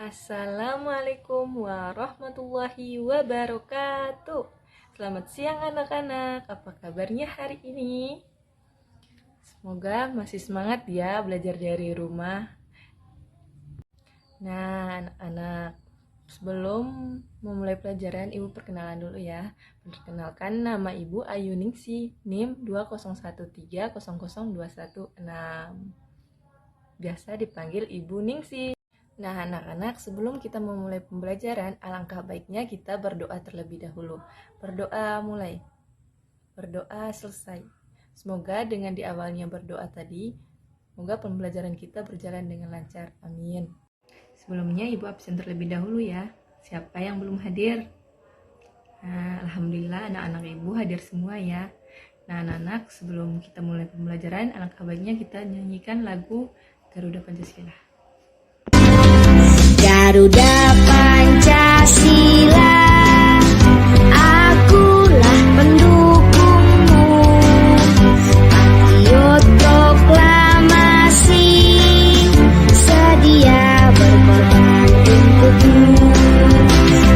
Assalamualaikum warahmatullahi wabarakatuh. Selamat siang anak-anak, apa kabarnya hari ini? Semoga masih semangat ya belajar dari rumah. Nah anak-anak, sebelum memulai pelajaran, Ibu perkenalan dulu ya. Perkenalkan, nama Ibu Ayu Ningsi, NIM 201300216. Biasa dipanggil Ibu Ningsi. Nah, anak-anak, sebelum kita memulai pembelajaran, alangkah baiknya kita berdoa terlebih dahulu. Berdoa mulai. Berdoa selesai. Semoga dengan di awalnya berdoa tadi, semoga pembelajaran kita berjalan dengan lancar. Amin. Sebelumnya, Ibu absen terlebih dahulu ya. Siapa yang belum hadir? Nah, alhamdulillah anak-anak Ibu hadir semua ya. Nah, anak-anak, sebelum kita mulai pembelajaran, alangkah baiknya kita nyanyikan lagu Garuda Pancasila. Garuda Pancasila, akulah pendukungmu. Patriot proklamasi, sedia berkorban untukmu.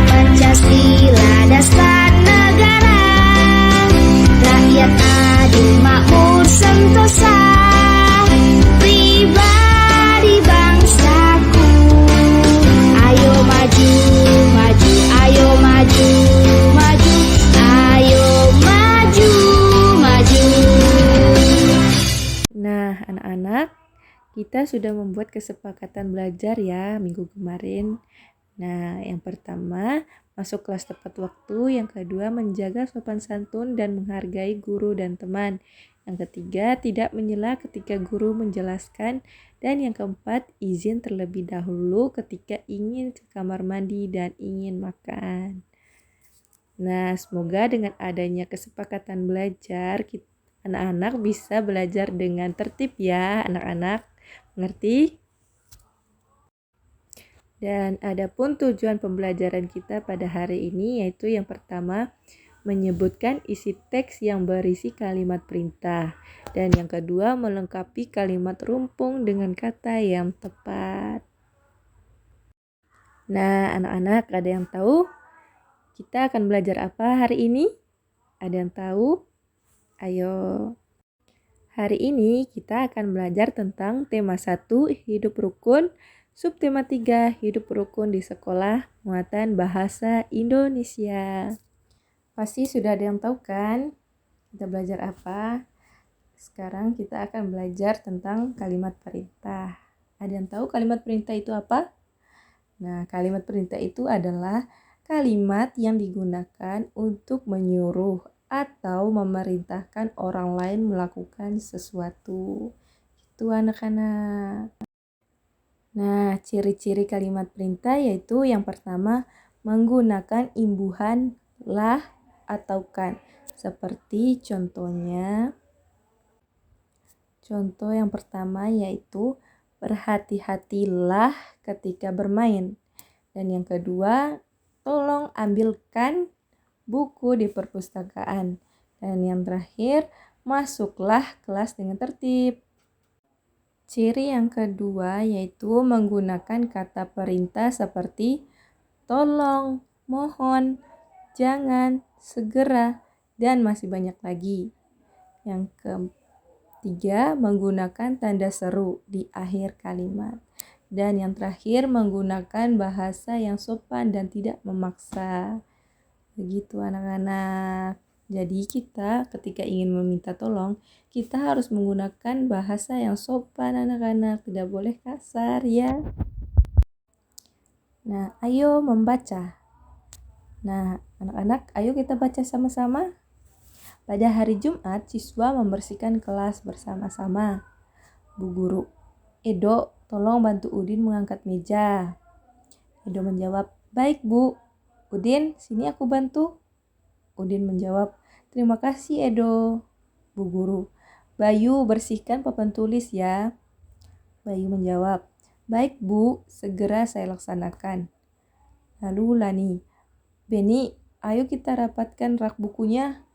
Pancasila dasar negara, rakyat adil makmur sentosa. Pribadi bangsaku, ayo maju, maju, ayo maju, maju, ayo maju, maju. Nah, anak-anak, kita sudah membuat kesepakatan belajar ya minggu kemarin. Nah, yang pertama, masuk kelas tepat waktu. Yang kedua, menjaga sopan santun dan menghargai guru dan teman. Yang ketiga, tidak menyela ketika guru menjelaskan. Dan yang keempat, izin terlebih dahulu ketika ingin ke kamar mandi dan ingin makan. Nah, semoga dengan adanya kesepakatan belajar, anak-anak bisa belajar dengan tertib ya, anak-anak. Mengerti? Dan adapun tujuan pembelajaran kita pada hari ini yaitu yang pertama, menyebutkan isi teks yang berisi kalimat perintah. Dan yang kedua, melengkapi kalimat rumpung dengan kata yang tepat. Nah, anak-anak, ada yang tahu kita akan belajar apa hari ini? Ada yang tahu? Ayo. Hari ini kita akan belajar tentang tema 1, hidup rukun. Subtema 3, hidup rukun di sekolah, muatan bahasa Indonesia. Pasti sudah ada yang tahu kan? Kita belajar apa? Sekarang kita akan belajar tentang kalimat perintah. Ada yang tahu kalimat perintah itu apa? Nah, kalimat perintah itu adalah kalimat yang digunakan untuk menyuruh atau memerintahkan orang lain melakukan sesuatu. Itu anak-anak. Nah, ciri-ciri kalimat perintah yaitu yang pertama, menggunakan imbuhan lah atau kan. Seperti contohnya, contoh yang pertama yaitu berhati-hatilah ketika bermain. Dan yang kedua, tolong ambilkan buku di perpustakaan. Dan yang terakhir, masuklah kelas dengan tertib. Ciri yang kedua yaitu menggunakan kata perintah seperti tolong, mohon, jangan, segera, dan masih banyak lagi. Yang ketiga, menggunakan tanda seru di akhir kalimat. Dan yang terakhir, menggunakan bahasa yang sopan dan tidak memaksa. Begitu anak-anak. Jadi kita ketika ingin meminta tolong, kita harus menggunakan bahasa yang sopan anak-anak, tidak boleh kasar ya. Nah, ayo membaca. Nah, anak-anak, ayo kita baca sama-sama. Pada hari Jumat, siswa membersihkan kelas bersama-sama. Bu Guru, Edo, tolong bantu Udin mengangkat meja. Edo menjawab, baik Bu. Udin, sini aku bantu. Udin menjawab, terima kasih Edo. Bu Guru, Bayu bersihkan papan tulis ya. Bayu menjawab, baik Bu, segera saya laksanakan. Lalu Lani, Beni, ayo kita rapatkan rak bukunya.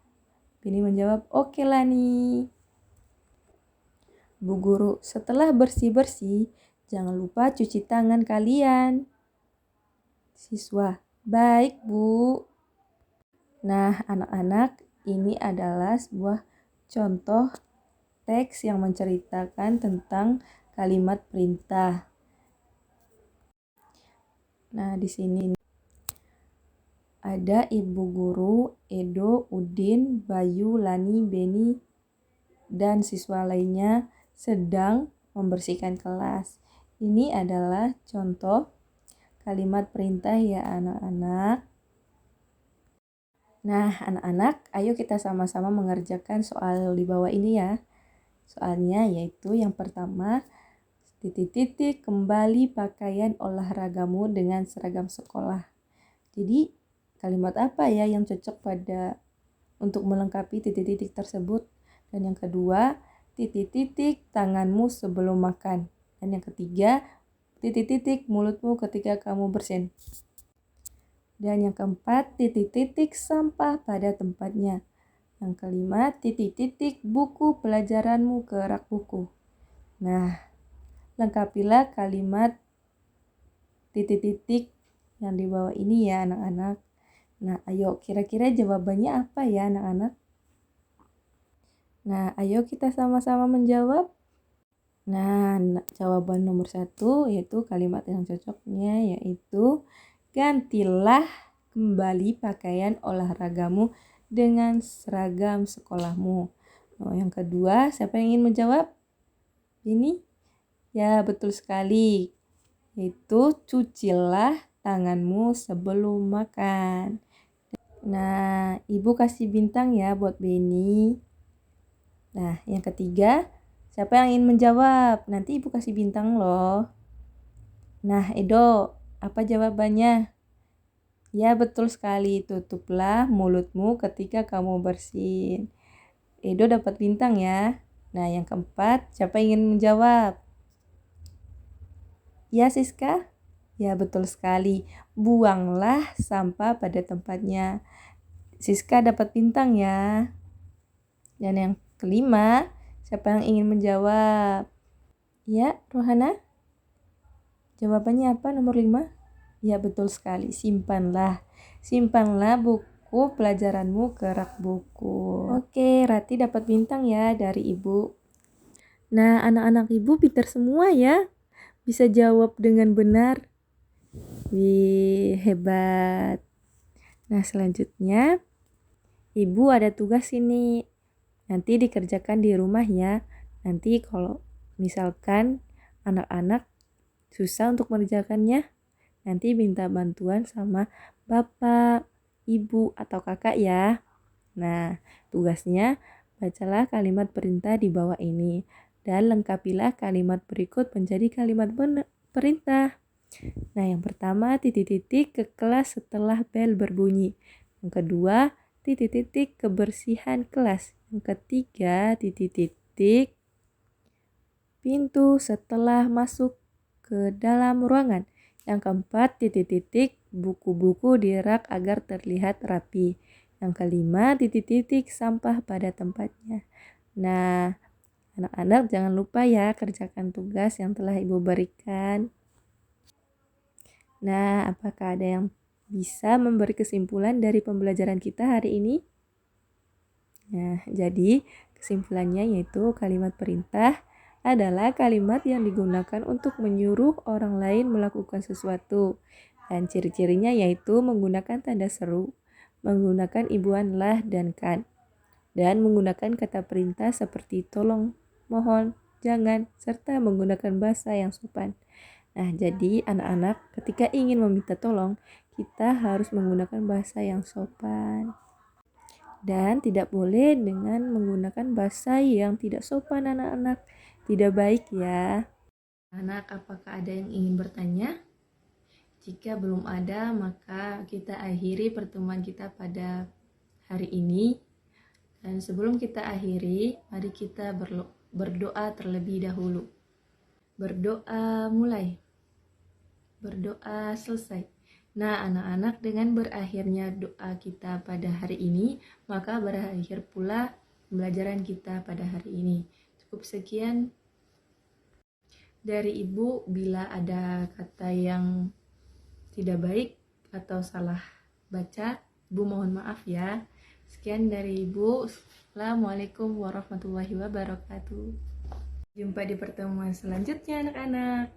Beni menjawab, oke Lani. Bu Guru, setelah bersih-bersih, jangan lupa cuci tangan kalian. Siswa, baik Bu. Nah, anak-anak, ini adalah sebuah contoh teks yang menceritakan tentang kalimat perintah. Nah, di sini ada Ibu Guru, Edo, Udin, Bayu, Lani, Beni, dan siswa lainnya sedang membersihkan kelas. Ini adalah contoh kalimat perintah ya anak-anak. Nah, anak-anak, ayo kita sama-sama mengerjakan soal di bawah ini ya. Soalnya yaitu yang pertama, titik-titik kembali pakaian olahragamu dengan seragam sekolah. Jadi, kalimat apa ya yang cocok untuk melengkapi titik-titik tersebut? Dan yang kedua, titik-titik tanganmu sebelum makan. Dan yang ketiga, titik-titik mulutmu ketika kamu bersin. Dan yang keempat, titik-titik sampah pada tempatnya. Yang kelima, titik-titik buku pelajaranmu ke rak buku. Nah, lengkapilah kalimat titik-titik yang di bawah ini ya anak-anak. Nah, ayo kira-kira jawabannya apa ya anak-anak? Nah, ayo kita sama-sama menjawab. Nah, jawaban nomor 1 yaitu kalimat yang cocoknya yaitu gantilah kembali pakaian olahragamu dengan seragam sekolahmu. Oh, yang kedua, siapa yang ingin menjawab? Ini? Ya, betul sekali. Yaitu cucilah tanganmu sebelum makan. Nah, Ibu kasih bintang ya buat Beni. Nah, yang ketiga, siapa yang ingin menjawab? Nanti Ibu kasih bintang loh. Nah, Edo, apa jawabannya? Ya, betul sekali. Tutuplah mulutmu ketika kamu bersin. Edo dapat bintang ya. Nah, yang keempat, siapa yang ingin menjawab? Ya, Siska? Ya, betul sekali. Buanglah sampah pada tempatnya. Siska dapat bintang ya. Dan yang kelima, siapa yang ingin menjawab? Ya, Rohana? Jawabannya apa nomor 5? Ya, betul sekali. Simpanlah buku pelajaranmu ke rak buku. Oke, Rati dapat bintang ya dari Ibu. Nah, anak-anak Ibu pintar semua ya. Bisa jawab dengan benar. Wih, hebat. Nah, selanjutnya Ibu ada tugas ini. Nanti dikerjakan di rumah ya. Nanti kalau misalkan anak-anak susah untuk mengerjakannya, nanti minta bantuan sama bapak, ibu, atau kakak ya. Nah, tugasnya bacalah kalimat perintah di bawah ini dan lengkapilah kalimat berikut menjadi kalimat perintah. Nah, yang pertama, titik-titik ke kelas setelah bel berbunyi. Yang kedua, titik-titik kebersihan kelas. Yang ketiga, titik-titik pintu setelah masuk ke dalam ruangan. Yang keempat, titik-titik buku-buku di rak agar terlihat rapi. Yang kelima, titik-titik sampah pada tempatnya. Nah, anak-anak jangan lupa ya kerjakan tugas yang telah Ibu berikan. Nah, apakah ada yang bisa memberi kesimpulan dari pembelajaran kita hari ini? Nah, jadi kesimpulannya yaitu kalimat perintah adalah kalimat yang digunakan untuk menyuruh orang lain melakukan sesuatu. Dan ciri-cirinya yaitu menggunakan tanda seru, menggunakan imbuhan lah dan kan, dan menggunakan kata perintah seperti tolong, mohon, jangan, serta menggunakan bahasa yang sopan. Nah, jadi anak-anak ketika ingin meminta tolong, kita harus menggunakan bahasa yang sopan. Dan tidak boleh dengan menggunakan bahasa yang tidak sopan anak-anak. Tidak baik ya. Anak, apakah ada yang ingin bertanya? Jika belum ada, maka kita akhiri pertemuan kita pada hari ini. Dan sebelum kita akhiri, mari kita berdoa terlebih dahulu. Berdoa mulai. Berdoa selesai. Nah, anak-anak, dengan berakhirnya doa kita pada hari ini, maka berakhir pula pembelajaran kita pada hari ini. Cukup sekian dari Ibu. Bila ada kata yang tidak baik, atau salah baca, Ibu mohon maaf ya. Sekian dari Ibu. Assalamualaikum warahmatullahi wabarakatuh. Jumpa di pertemuan selanjutnya anak-anak.